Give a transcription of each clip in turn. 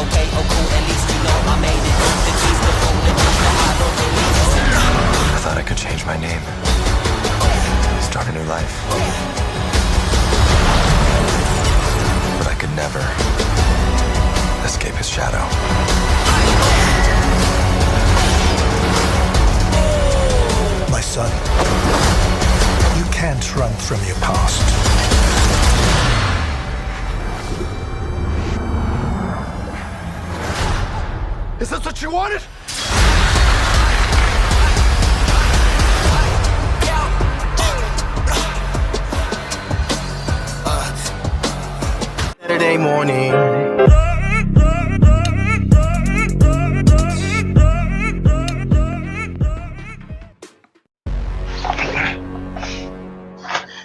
okay, oh cool, at least you know I made it. The keys to fold the keys to I don't really. I thought I could change my name, start a new life. But I could never escape his shadow. My son, you can't run from your past. Is this what you wanted? Saturday morning.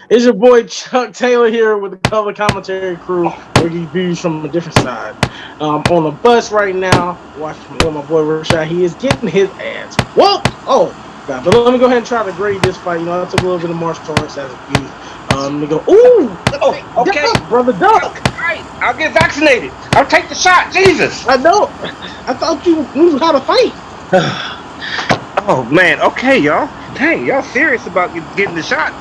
It's your boy Chuck Taylor here with the Color Commentary crew, where he views from a different side. On the bus right now, watching with my boy Rashad. He is getting his ass whooped. Oh, God. But let me go ahead and try to grade this fight. You know, I took a little bit of martial arts as a youth. Let me go. Ooh! Oh, okay. Duck, brother, duck. All right, I'll get vaccinated. I'll take the shot. Jesus. I know. I thought you knew how to fight. Oh, man. Okay, y'all. Dang, y'all serious about getting the shot.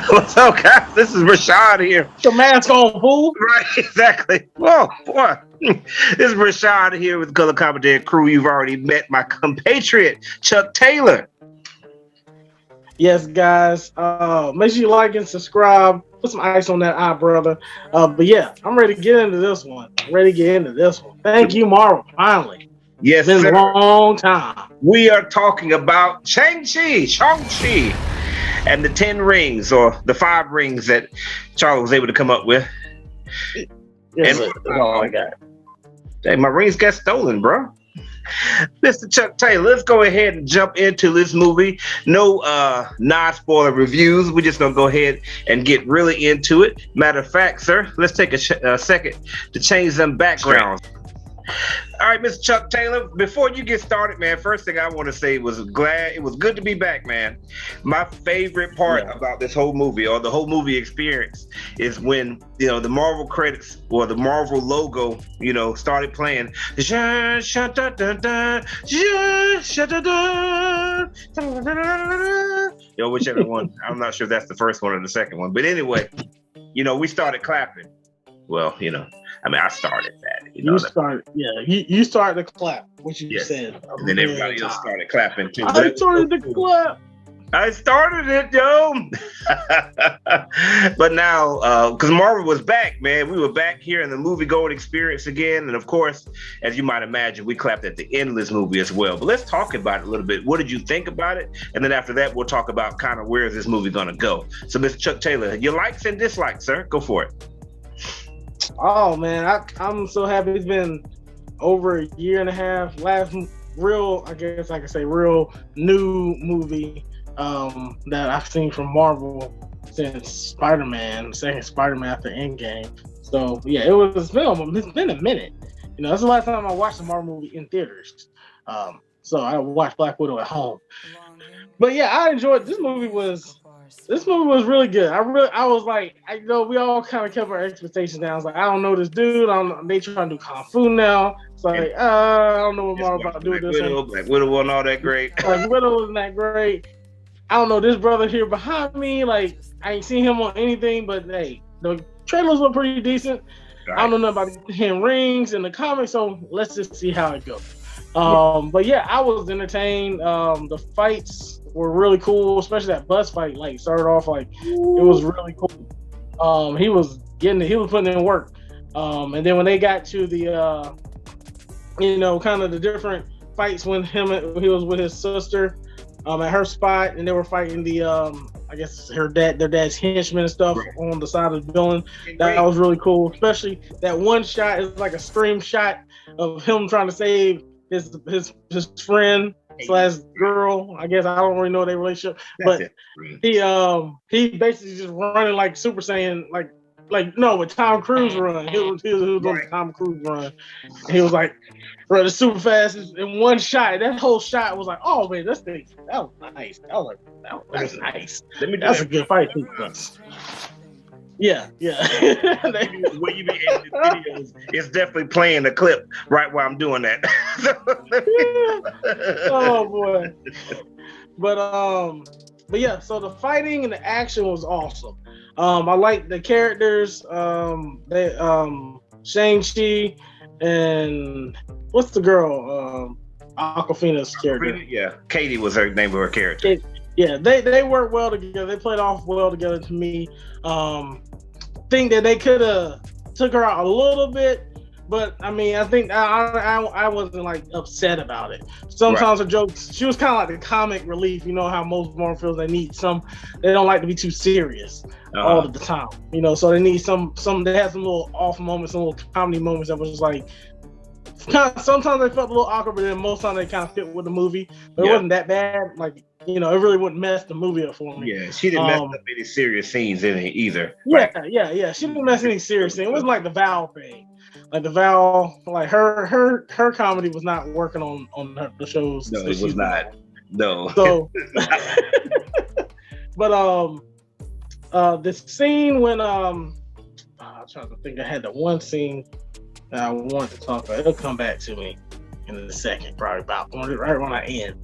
What's up, guys? This is Rashad here. Your mask on, fool. Right, exactly. Oh, boy. This is Rashad here with Color Commentary crew. You've already met my compatriot, Chuck Taylor. Yes, guys. Make sure you like and subscribe. Put some ice on that eye, brother. But yeah, I'm ready to get into this one. Thank you, Marvel. Finally. Yes, It's been sir. a long time. We are talking about Shang-Chi, and the 10 rings, or the 5 rings that Charlie was able to come up with. Yes, And- that's all I got. Hey, my rings got stolen, bro. Mr. Chuck Taylor, let's go ahead and jump into this movie. No non-spoiler reviews. We're just going to go ahead and get really into it. Matter of fact, sir, let's take a second to change some backgrounds. All right, Mr. Chuck Taylor, before you get started, man, first thing I want to say was it was good to be back, man. My favorite part about this whole movie, or the whole movie experience, is when, you know, the Marvel credits or the Marvel logo, you know, started playing. You know, whichever one. I'm not sure if that's the first one or the second one. But anyway, you know, we started clapping. Well, you know, I mean, I started that. You started the clap, which you said. And then everybody else started clapping too. I started the clap. I started it, yo. But now, because Marvel was back, man, we were back here in the movie going experience again. And of course, as you might imagine, we clapped at the end of this movie as well. But let's talk about it a little bit. What did you think about it? And then after that, we'll talk about kind of where is this movie going to go. So, Mr. Chuck Taylor, your likes and dislikes, sir. Go for it. Oh man, I'm so happy. It's been over a year and a half. Last real, I guess I could say, real new movie that I've seen from Marvel since Spider-Man, the second Spider-Man after Endgame. So yeah, it's been a minute. You know, that's the last time I watched a Marvel movie in theaters. So I watched Black Widow at home. But yeah, I enjoyed this movie. This movie was really good. I was like, we all kind of kept our expectations down. I was like, I don't know this dude. They trying to do Kung Fu now. It's like, I don't know what Marvel about to do with this. Black Widow wasn't all that great. Black Widow wasn't that great. I don't know this brother here behind me. Like, I ain't seen him on anything, but hey, the trailers were pretty decent. Right. I don't know nothing about him rings in the comics, so let's just see how it goes. But yeah, I was entertained. The fights were really cool, especially that bus fight. Like, started off like it was really cool. He was putting in work. And then when they got to the kind of the different fights when he was with his sister at her spot, and they were fighting the I guess their dad's henchmen and stuff on the side of the building. That was really cool, especially that one shot is like a stream shot of him trying to save his friend / girl. I guess I don't really know their relationship, but he basically just running like Super Saiyan, with Tom Cruise run. He was on the Tom Cruise run. He was like running super fast in one shot. That whole shot was like, oh man, that was nice. That was nice. That's a good fight sequence. Yeah, yeah. When you be editing videos, it's definitely playing the clip right while I'm doing that. Oh boy. But yeah, so the fighting and the action was awesome. I like the characters. They Shang-Chi and what's the girl? Aquafina's character. Yeah, Katie was her name of her character. Yeah, they worked well together. They played off well together to me. Think that they could have took her out a little bit, but I mean, I think I wasn't like upset about it. Sometimes her jokes, she was kind of like the comic relief. You know how most Marvel films they don't like to be too serious all of the time. You know, so they need some. They had some little off moments, some little comedy moments that was just like. Sometimes they felt a little awkward, but then most times they kind of fit with the movie. But it wasn't that bad. Like, you know, it really wouldn't mess the movie up for me. Yeah, she didn't mess up any serious scenes in it either. Yeah. She didn't mess any serious thing. It wasn't like the Val thing. Like the Val, like her comedy was not working on the shows. No, it was not. No. So, but the scene when I'm trying to think. I had the one scene that I want to talk about. It'll come back to me in a second, probably about right when I end.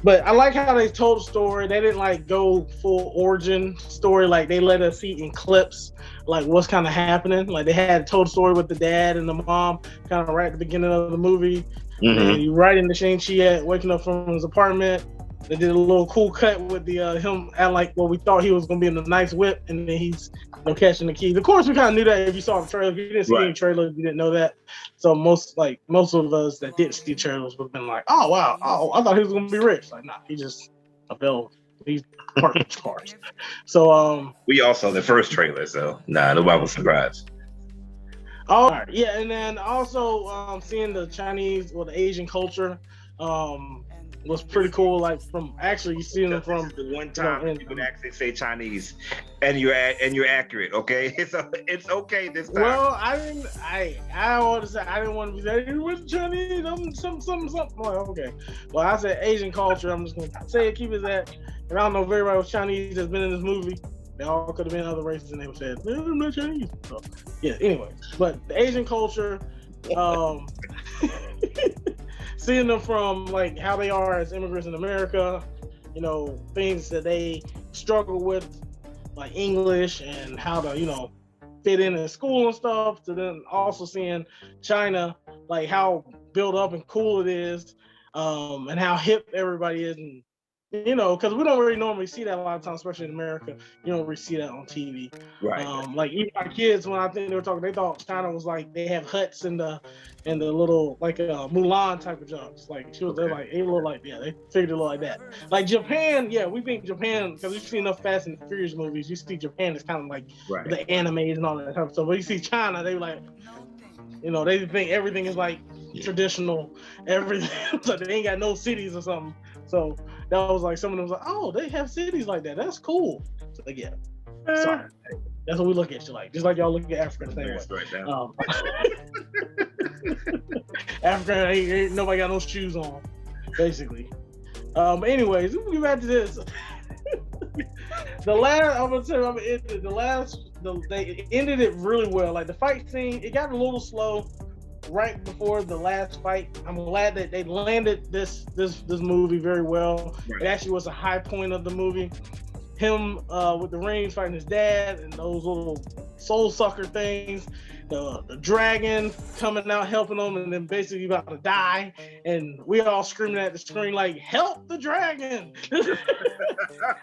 But I like how they told the story. They didn't like go full origin story. Like they let us see in clips, like what's kind of happening. Like they had told the story with the dad and the mom, kind of right at the beginning of the movie. And you right into Shang-Chi waking up from his apartment. They did a little cool cut with the him at like we thought he was gonna be in the nice whip, and then he's catching the keys. Of course, we kind of knew that if you saw the trailer. If you didn't see any trailers, you didn't know that. So most of us that didn't see trailers would have been like, "Oh wow, I thought he was gonna be rich." Like, nah, he just he's parked cars. So we all saw the first trailer, so nobody was surprised. All right, yeah, and then also seeing the Chinese or the Asian culture. Was pretty cool. Like from actually seeing them from the one time you can actually say Chinese, and you're accurate. Okay, it's okay this time. Well, I want to say I didn't want to be saying it was Chinese. I'm something. Like, okay, well I said Asian culture. I'm just gonna say it, keep it that. And I don't know if everybody was Chinese that's been in this movie. They all could have been other races, and they would say I'm not Chinese. So, yeah. Anyway, but the Asian culture. Seeing them from like how they are as immigrants in America, you know, things that they struggle with, like English and how to, fit in school and stuff, to then also seeing China, like how built up and cool it is, and how hip everybody is, and because we don't really normally see that a lot of times, especially in America. You don't really see that on TV. Right. Like even my kids, when I think they were talking, they thought China was like they have huts in the little like Mulan type of jobs. Like they're like they look like they figured it look like that. Like Japan, yeah, we think Japan because we've seen enough Fast and Furious movies. You see Japan is kind of like the animes and all that type of stuff. But you see China, they like, they think everything is like traditional, everything. So they ain't got no cities or something. So that was like some of them was like, oh, they have cities like that. That's cool. So like, yeah, sorry, that's what we look at you like. Just like y'all look at Africa the same way. Africa ain't nobody got no shoes on, basically. But anyways, we'll get back to this. They ended it really well. Like the fight scene, it got a little slow right before the last fight. I'm glad that they landed this movie very well. Right. It actually was a high point of the movie. Him with the rings fighting his dad and those little soul sucker things, the dragon coming out helping him, and then basically about to die, and we all screaming at the screen like, "Help the dragon!"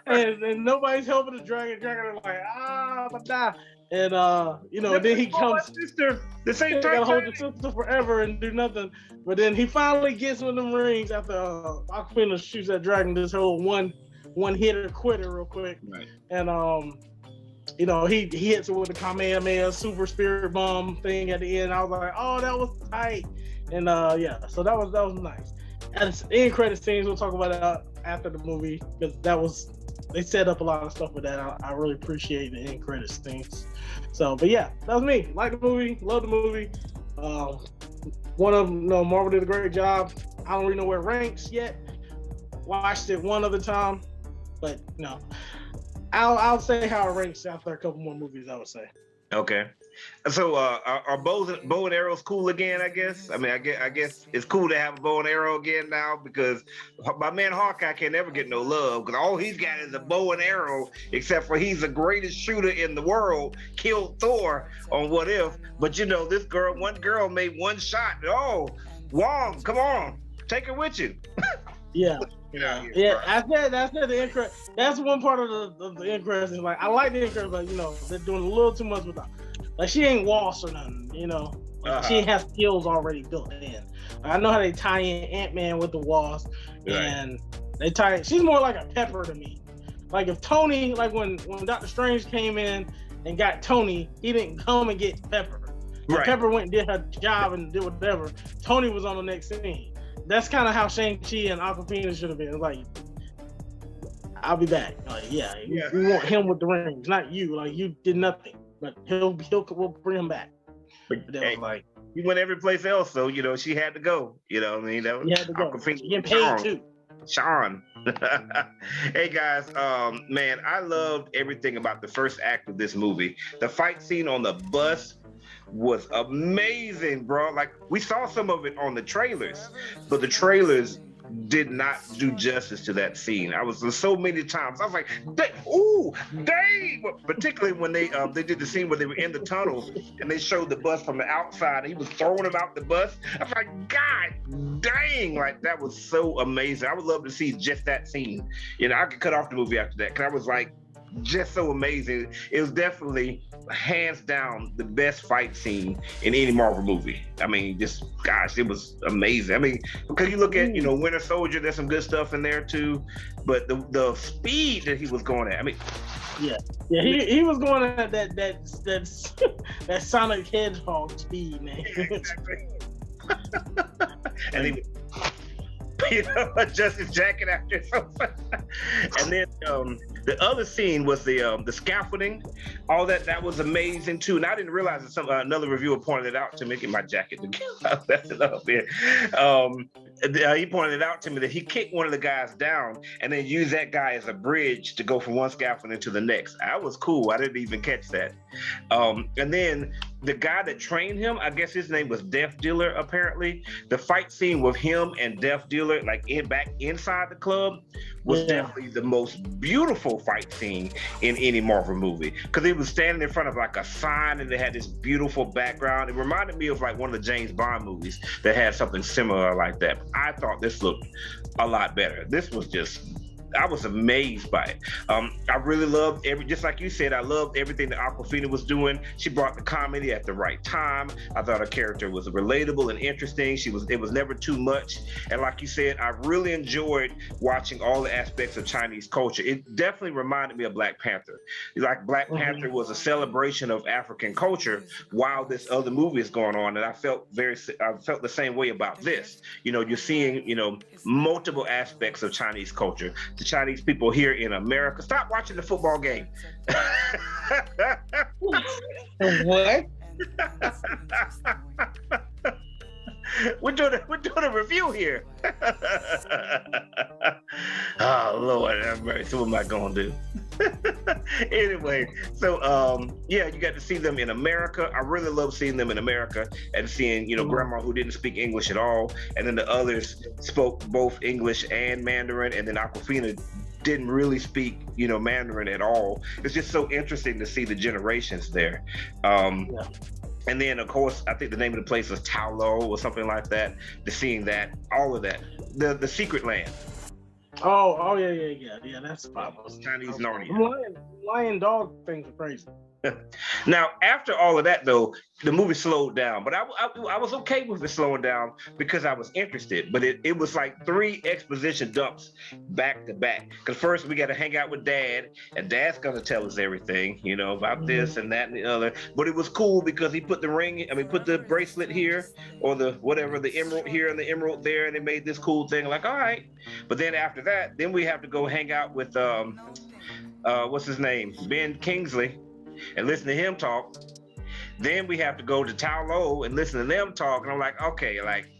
and nobody's helping the dragon. Dragon is like, I'm gonna die. And then he comes. Sister, the same time. Gotta hold the sister forever and do nothing. But then he finally gets with them rings after Aquafina shoots that dragon. This whole one hitter quitter real quick. Right. And he hits it with the Kamehameha super spirit bomb thing at the end. I was like, oh, that was tight. And so that was nice. And the end credit scenes, we'll talk about that after the movie, because they set up a lot of stuff with that. I really appreciate the end credit scenes. So, but yeah, that was me. Like the movie, love the movie. One of them, Marvel did a great job. I don't really know where it ranks yet. Watched it one other time, but I'll say how it ranks after a couple more movies. I would say. Okay. So are bow and arrows cool again? I guess. I mean, I guess it's cool to have a bow and arrow again now because my man Hawkeye can never get no love because all he's got is a bow and arrow. Except for he's the greatest shooter in the world. Killed Thor on What If. But you know, one girl made one shot. Oh, Wong, come on, take her with you. Yeah. I said the interest. That's one part of the interest is like I like the interest, but you know they're doing a little too much with that. Like she ain't Wasp or nothing, you know. Like, she has skills already built in. Like, I know how they tie in Ant-Man with the Wasp, and they tie. She's more like a Pepper to me. Like if Tony, like when Doctor Strange came in and got Tony, he didn't come and get Pepper. Right. Pepper went and did her job and did whatever. Tony was on the next scene. That's kind of how Shang-Chi and Awkwafina should have been. Like, I'll be back. Like, we want him with the rings, not you. Like, you did nothing, but we'll bring him back. But hey, like, he went every place else, so you know she had to go. You know what I mean? That was, he had to go. She getting paid too. Sean. Hey guys, man, I loved everything about the first act of this movie. The fight scene on the bus was amazing, bro. Like we saw some of it on the trailers, but the trailers did not do justice to that scene. I was so many times. I was like, dang! Particularly when they did the scene where they were in the tunnel and they showed the bus from the outside. And he was throwing them out the bus. I was like, God dang! Like that was so amazing. I would love to see just that scene. You know, I could cut off the movie after that because I was like, just so amazing. It was definitely hands down the best fight scene in any Marvel movie. I mean, just gosh, it was amazing. I mean, because you look at, you know, Winter Soldier, there's some good stuff in there too, but the speed that he was going at, I mean, he was going at that Sonic Hedgehog speed, man. Exactly. And he, you know, adjust his jacket after and then the other scene was the scaffolding. All that was amazing too. And I didn't realize that another reviewer pointed it out to me. Get my jacket together. That's it up here. He pointed it out to me that he kicked one of the guys down and then used that guy as a bridge to go from one scaffolding to the next. That was cool. I didn't even catch that. And then the guy that trained him, I guess his name was Death Dealer, apparently. The fight scene with him and Death Dealer, like back inside the club, was definitely the most beautiful fight scene in any Marvel movie. Because he was standing in front of like a sign and they had this beautiful background. It reminded me of like one of the James Bond movies that had something similar like that. I thought this looked a lot better. This was just, I was amazed by it. I really loved just like you said, I loved everything that Awkwafina was doing. She brought the comedy at the right time. I thought her character was relatable and interesting. It was never too much. And like you said, I really enjoyed watching all the aspects of Chinese culture. It definitely reminded me of Black Panther. Like Black Panther was a celebration of African culture while this other movie is going on. And I felt the same way about this. You know, you're seeing, you know, multiple aspects of Chinese culture. The Chinese people here in America. Stop watching the football game. What? We're doing a review here. Oh Lord have mercy. What am I gonna do? Anyway, so you got to see them in America. I really love seeing them in America and seeing, you know, grandma who didn't speak English at all, and then the others spoke both English and Mandarin, and then Awkwafina didn't really speak, you know, Mandarin at all. It's just so interesting to see the generations there. And then, of course, I think the name of the place was Tao or something like that. Seeing that, all of that, the Secret Land. Oh yeah. That's fabulous. Chinese Narnia. Lion dog things are crazy. Now, after all of that, though, the movie slowed down. But I was okay with it slowing down because I was interested. But it was like 3 exposition dumps back to back. Because first we got to hang out with Dad, and Dad's going to tell us everything, you know, about this and that and the other. But it was cool because he put the bracelet here, or the emerald here and the emerald there, and they made this cool thing. Like, all right. But then after that, then we have to go hang out with what's his name, Ben Kingsley, and listen to him talk. Then we have to go to Tao Lo and listen to them talk. And I'm like, okay, like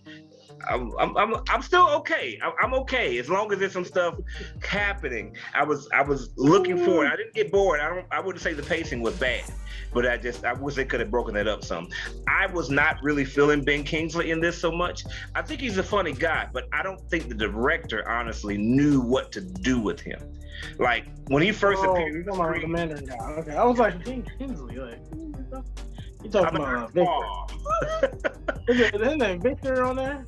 I'm still okay. I'm okay as long as there's some stuff happening. I was looking for it. I didn't get bored. I wouldn't say the pacing was bad, but I wish they could have broken that up some. I was not really feeling Ben Kingsley in this so much. I think he's a funny guy, but I don't think the director honestly knew what to do with him. Like when he first appeared, you're talking about the Mandarin guy. Okay, I was like Ben Kingsley. Like, you talking about Victor? Is his name Victor on there?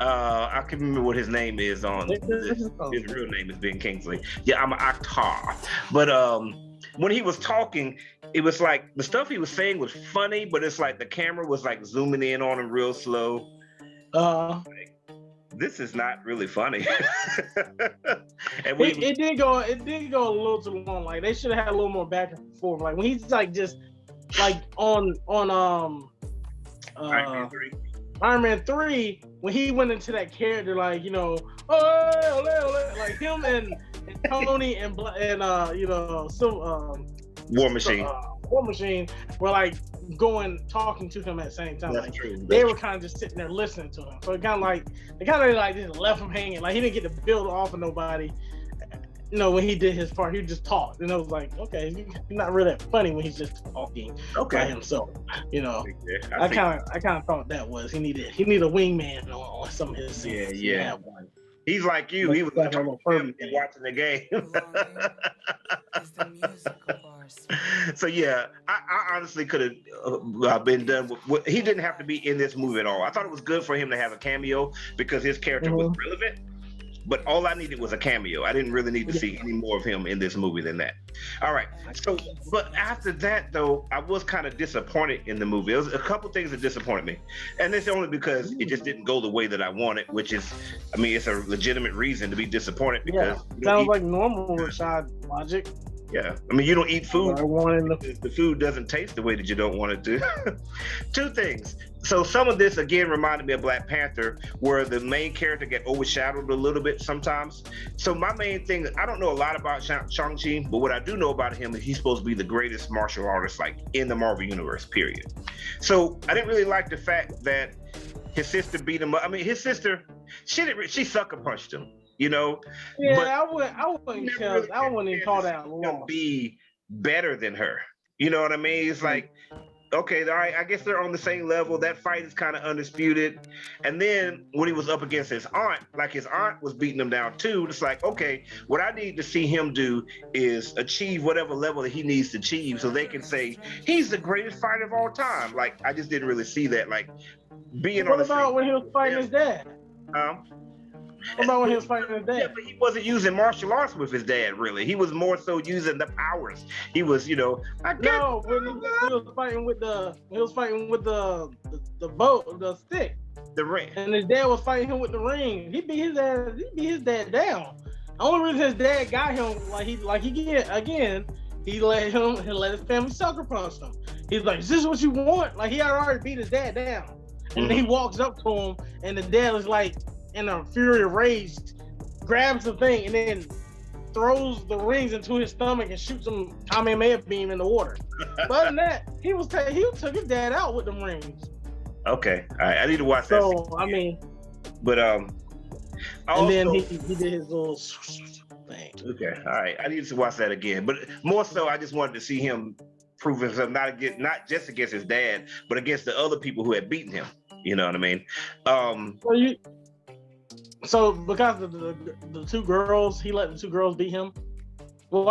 I can't remember what his name is on Victor? his real name is Ben Kingsley. Yeah, I'm an actor. But when he was talking, it was like the stuff he was saying was funny, but it's like the camera was like zooming in on him real slow. This is not really funny. And it did go a little too long. Like they should have had a little more back and forth. Like when he's like just like on Iron Man 3, when he went into that character, like, you know, like him and Tony and War Machine. War Machine were like talking to him at the same time. That's like true. They were kind of just sitting there listening to him. So it kind of like just left him hanging. Like he didn't get to build off of nobody. You know, when he did his part, he just talked, and I was like, okay, he's not really that funny when he's just talking by himself. You know, I kind of thought that was he needed a wingman on some of his scenes. Yeah. He's like you. He was like watching the game. So yeah, I honestly could have been done with. He didn't have to be in this movie at all. I thought it was good for him to have a cameo because his character was relevant. But all I needed was a cameo. I didn't really need to see any more of him in this movie than that. All right. So, but after that, though, I was kind of disappointed in the movie. There was a couple things that disappointed me. And it's only because it just didn't go the way that I wanted, which is, I mean, it's a legitimate reason to be disappointed because... sounds like normal Rashad logic. Yeah. I mean, you don't eat food. The food doesn't taste the way that you don't want it to. Two things. So some of this, again, reminded me of Black Panther, where the main character get overshadowed a little bit sometimes. So my main thing, I don't know a lot about Shang-Chi, but what I do know about him is he's supposed to be the greatest martial artist, like, in the Marvel Universe, period. So I didn't really like the fact that his sister beat him up. I mean, his sister, she sucker punched him. You know, yeah, but I wouldn't even call that a loss. Be better than her. You know what I mean? It's like, okay, all right, I guess they're on the same level. That fight is kind of undisputed. And then when he was up against his aunt, like his aunt was beating him down too. It's like, okay, what I need to see him do is achieve whatever level that he needs to achieve, so they can say he's the greatest fighter of all time. Like I just didn't really see that. Like being on the same. What about when he was fighting his dad? What about when he was fighting his dad? Yeah, but he wasn't using martial arts with his dad, really. He was more so using the powers. He was, you know, when he was fighting with the boat, the stick, the ring, and his dad was fighting him with the ring. He beat his dad down. The only reason his dad got him, he let his family sucker punch him. He's like, "Is this what you want?" Like he had already beat his dad down, and then he walks up to him, and the dad is like, in a fury of rage, grabs the thing and then throws the rings into his stomach and shoots him Kamehameha beam in the water. But other than that, he took his dad out with them rings. Okay, all right, I need to watch that. So I mean, but and then he did his little thing. Okay, all right, I need to watch that again. But more so, I just wanted to see him prove himself not just against his dad, but against the other people who had beaten him. You know what I mean? So because of the two girls, he let the two girls beat him. Well,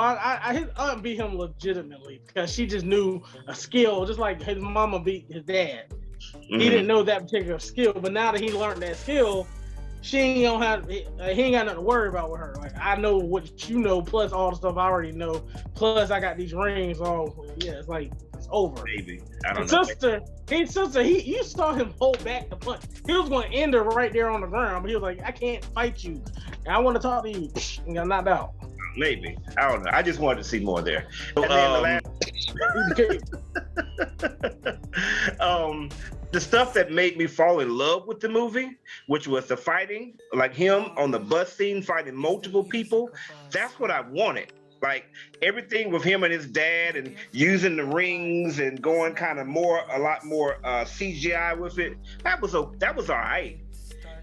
his aunt beat him legitimately because she just knew a skill, just like his mama beat his dad. Mm-hmm. He didn't know that particular skill, but now that he learned that skill, he ain't got nothing to worry about with her. Like I know what you know, plus all the stuff I already know, plus I got these rings. Oh yeah, it's like it's over. Maybe I don't know. You saw him hold back the punch. He was going to end her right there on the ground, but he was like, "I can't fight you. I want to talk to you." And got knocked out. Maybe I don't know. I just wanted to see more there. The stuff that made me fall in love with the movie, which was the fighting, like him on the bus scene fighting multiple people. That's what I wanted. Like everything with him and his dad and using the rings and going kind of a lot more CGI with it. That was all right.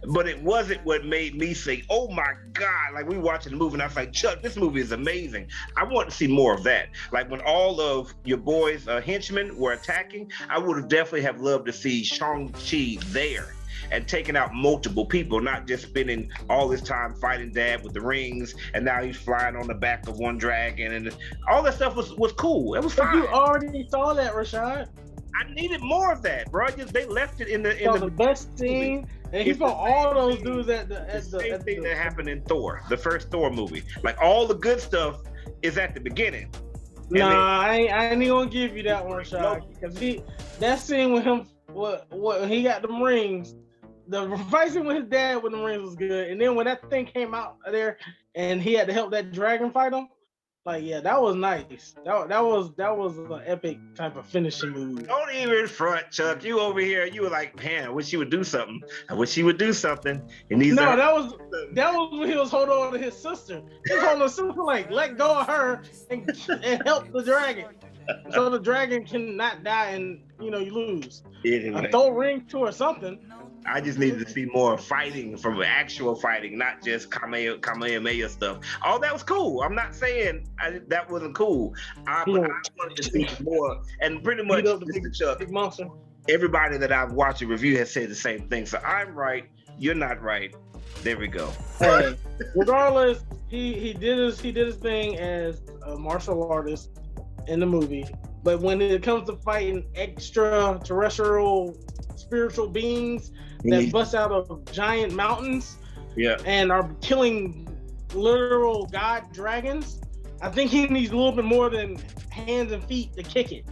but it wasn't what made me say, "Oh my God!" Like we watching the movie, and I was like, "Chuck, this movie is amazing." I want to see more of that. Like when all of your boys' henchmen were attacking, I would have definitely have loved to see Shang-Chi there and taking out multiple people, not just spending all this time fighting Dad with the rings, and now he's flying on the back of one dragon, and all that stuff was cool. It was fine. You already saw that, Rashad. I needed more of that, bro. They left it in the best scene, and he fought all those dudes at the same thing that happened in Thor, the first Thor movie. Like all the good stuff is at the beginning. Nah, I ain't even gonna give you that one, Rashad, because that scene with him, what he got them rings. The fight scene with his dad with the rings was good, and then when that thing came out there and he had to help that dragon fight him. Like, yeah, that was nice. That was an epic type of finishing move. Don't even front, Chuck. You over here, you were like, man, I wish he would do something. I wish he would do something. And that was when he was holding on to his sister. He was holding his sister, like, let go of her and help the dragon. So the dragon can not die and you lose. Anyway. Throw a ring to or something. I just needed to see more fighting from actual fighting, not just Kamehameha stuff. All that was cool. I'm not saying that wasn't cool. I wanted to see more, and pretty much big monster. Everybody that I've watched a review has said the same thing. So I'm right. You're not right. There we go. Hey, regardless, he did his thing as a martial artist in the movie. But when it comes to fighting extraterrestrial spiritual beings that bust out of giant mountains and are killing literal god dragons, I think he needs a little bit more than hands and feet to kick it.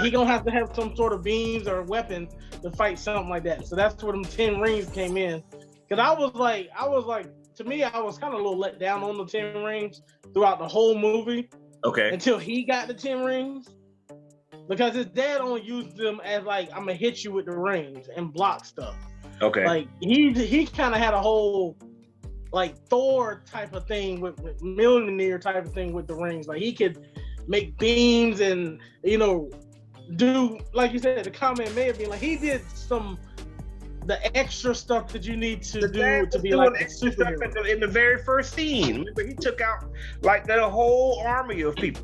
He gonna have to have some sort of beams or weapon to fight something like that. So that's where them 10 rings came in. Because I was like, to me, I was kind of a little let down on the 10 rings throughout the whole movie. Okay. Until he got the 10 rings. Because his dad only used them as like, I'm gonna hit you with the rings and block stuff. Okay. Like he kind of had a whole like Thor type of thing with Mjolnir type of thing with the rings. Like he could make beams and do, like you said, the comment may have been like he did the extra stuff that you need to do to be like a superhero. In the very first scene, remember he took out like that whole army of people.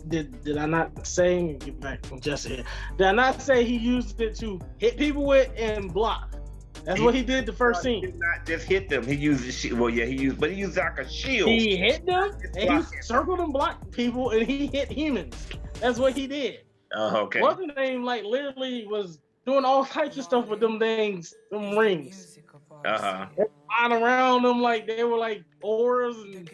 Did I not say, get back from Jesse here, did I not say he used it to hit people with and block? That's what he did the first scene. He did not just hit them. He used the shield. Well, yeah, he used like a shield. He hit them and he circled and blocked people and he hit humans. That's what he did. Okay. What's the name? Like literally was doing all types of stuff with them things, them rings. Flying around them like they were like auras, and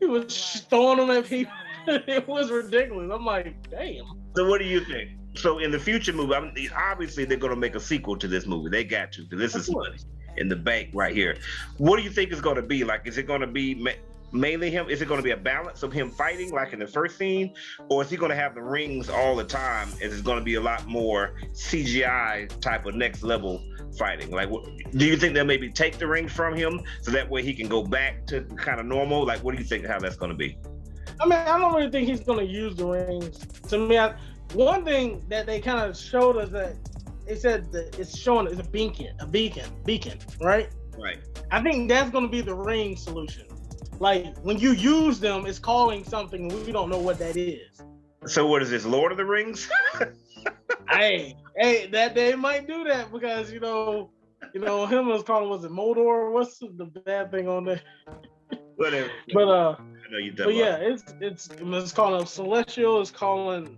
he was throwing them at people. It was ridiculous. I'm like, damn. So what do you think? So in the future movie, obviously they're going to make a sequel to this movie. They got to, because this is money in the bank right here. What do you think it's going to be? Like, is it going to be mainly him? Is it going to be a balance of him fighting like in the first scene? Or is he going to have the rings all the time? And it's going to be a lot more CGI type of next level fighting? Like, do you think they'll maybe take the rings from him so that way he can go back to kind of normal? Like, what do you think how that's going to be? I mean, I don't really think he's going to use the rings. To me, one thing that they kind of showed us that they said that it's showing is a beacon, right? Right. I think that's going to be the ring solution. Like when you use them, it's calling something and we don't know what that is. So what is this, Lord of the Rings? hey, that they might do that because him was calling, was it Mordor? What's the bad thing on there? Whatever. But I know you. But yeah, it's calling Celestial. It's calling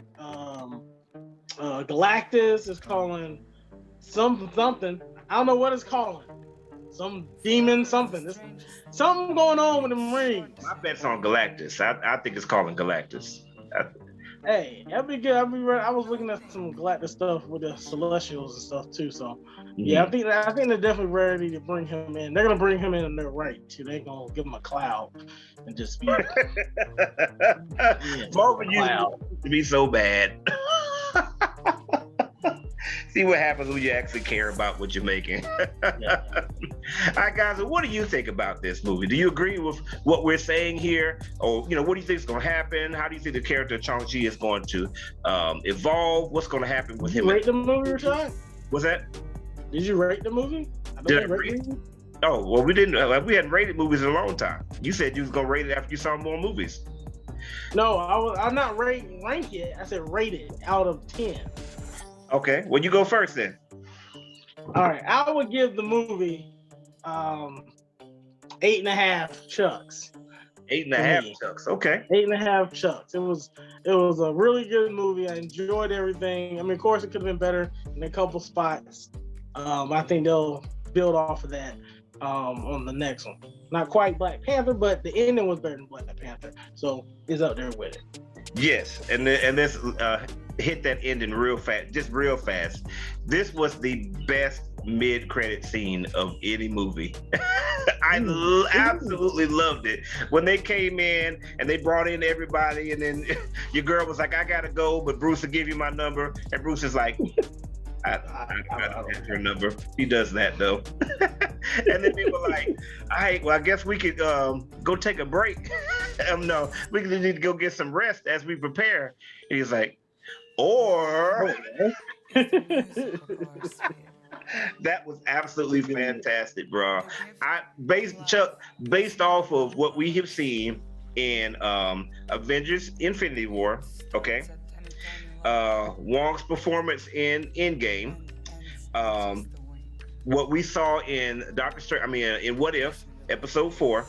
Galactus. It's calling something. I don't know what it's calling. Some demon, something. There's something going on with them rings. My bet's on Galactus. I think it's calling Galactus. Hey, that'd be good. I was looking at some Galactus stuff with the Celestials and stuff too. So yeah, I think they're definitely ready to bring him in. They're gonna bring him in and they're right too. They're gonna give him a cloud and just be Marvel used to be so bad. See what happens when you actually care about what you're making. All right, guys, what do you think about this movie? Do you agree with what we're saying here? Or, what do you think is going to happen? How do you think the character of Shang-Chi is going to evolve? What's going to happen with him? Did you rate the movie, Rashad? What's that? Did you rate the movie? Did I rate? Oh well, we didn't. We hadn't rated movies in a long time. You said you was gonna rate it after you saw more movies. No, I'm not rank it. I said rate it out of 10. Okay, well you go first then. All right, I would give the movie 8.5 chucks. 8.5 chucks. Okay. 8.5 chucks. It was a really good movie. I enjoyed everything. I mean, of course, it could have been better in a couple spots. I think they'll build off of that on the next one. Not quite Black Panther, but the ending was better than Black Panther, so it's up there with it. Yes, and let's hit that ending real fast, just real fast. This was the best mid-credit scene of any movie. I absolutely loved it. When they came in and they brought in everybody, and then your girl was like, I gotta go, but Bruce will give you my number. And Bruce is like, I don't have your number. He does that though. And then they were like, all right, well, I guess we could go take a break. No, we need to go get some rest as we prepare. And he's like, or that was absolutely fantastic, bro. Based off of what we have seen in Avengers Infinity War, okay, Wong's performance in Endgame, what we saw in in What If Episode 4,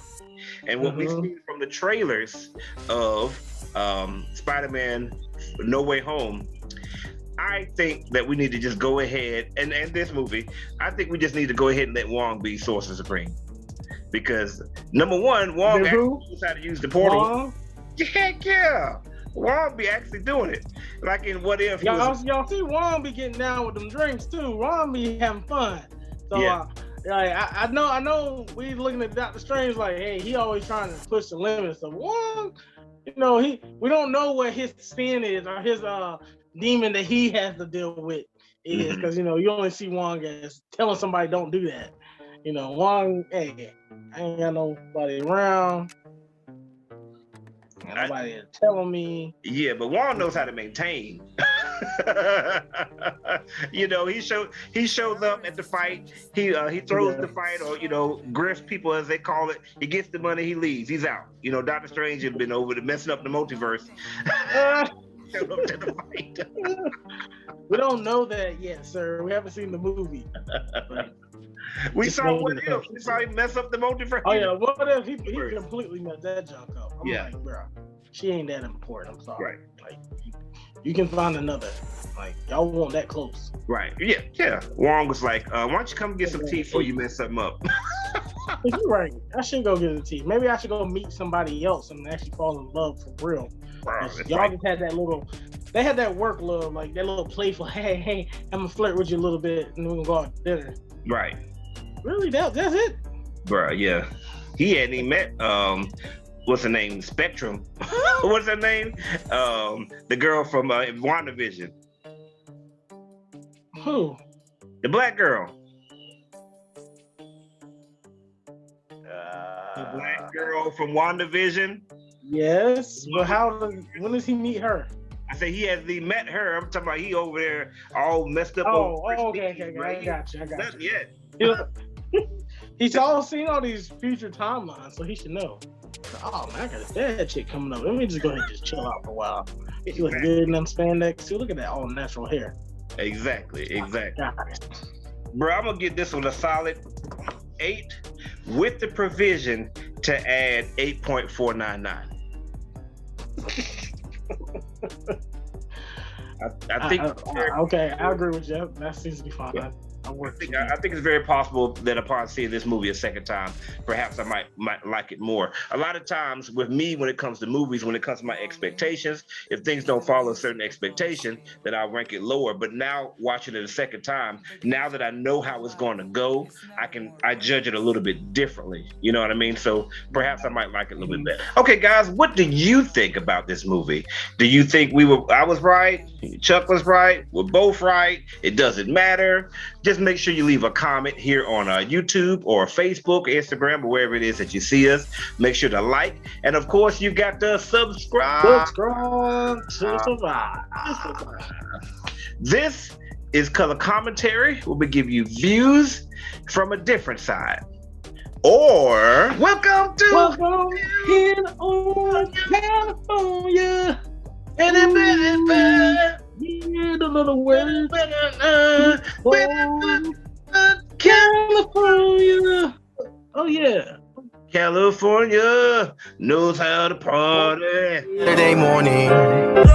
and what we've seen from the trailers of Spider-Man No Way Home, I think that we need to just go ahead and this movie, I think we just need to go ahead and let Wong be Sorcerer Supreme. Because number one, Wong actually knows how to use the portal. Wong? Heck yeah. Wong be actually doing it. Like in What If y'all see Wong be getting down with them drinks too. Wong be having fun. So yeah. I know we looking at Doctor Strange like, hey, he always trying to push the limits of Wong. We don't know what his sin is or his demon that he has to deal with is, because you only see Wong as telling somebody don't do that. Wong, hey, I ain't got nobody around. Nobody telling me. Yeah, but Wong knows how to maintain. He shows up at the fight. He throws the fight, or grifts people as they call it. He gets the money. He leaves. He's out. Doctor Strange has been over to messing up the multiverse. Showed up to the fight. We don't know that yet, sir. We haven't seen the movie. We saw What If. We saw him mess up the multiverse. Oh yeah, What If he completely messed that junk up. I'm like, bro, she ain't that important. I'm sorry. Right. Like, you can find another. Like, y'all want that close. Right. Yeah. Wong was like, why don't you come get some tea before you mess something up? You're right. I should go get the tea. Maybe I should go meet somebody else and actually fall in love for real. Wow, y'all just had that they had that work love, like that little playful, hey, I'm gonna flirt with you a little bit and we're gonna go out to dinner. Right. Really? That's it? Bro, yeah. He hadn't even met, what's her name? Spectrum. What's her name? The girl from WandaVision. Who? The black girl. The black girl from WandaVision. Yes. But when does he meet her? I said he has met her. I'm talking about he over there all messed up. Okay. Right? I got you. Not yet. He's all seen all these future timelines, so he should know. Oh man, I got a bad chick coming up. Let me just go ahead and just chill out for a while. She looks good in them spandex. See, look at that all natural hair. Exactly. Bro, I'm gonna give this one a solid 8 with the provision to add 8.499. I think okay, I agree with you. That seems to be fine. Yeah. I think it's very possible that upon seeing this movie a second time, perhaps I might like it more. A lot of times with me, when it comes to movies, when it comes to my expectations, if things don't follow a certain expectation, then I'll rank it lower. But now watching it a second time, now that I know how it's going to go, I judge it a little bit differently. You know what I mean? So perhaps I might like it a little bit better. Okay, guys, what do you think about this movie? Do you think I was right? Chuck was right? We're both right? It doesn't matter. Just make sure you leave a comment here on YouTube or Facebook, Instagram, or wherever it is that you see us. Make sure to like, and of course, you got to subscribe. Subscribe to survive. This is color commentary, where we give you views from a different side. Or welcome to here on California. And Yeah, don't know the word. California. Oh yeah. California knows how to party. Saturday morning.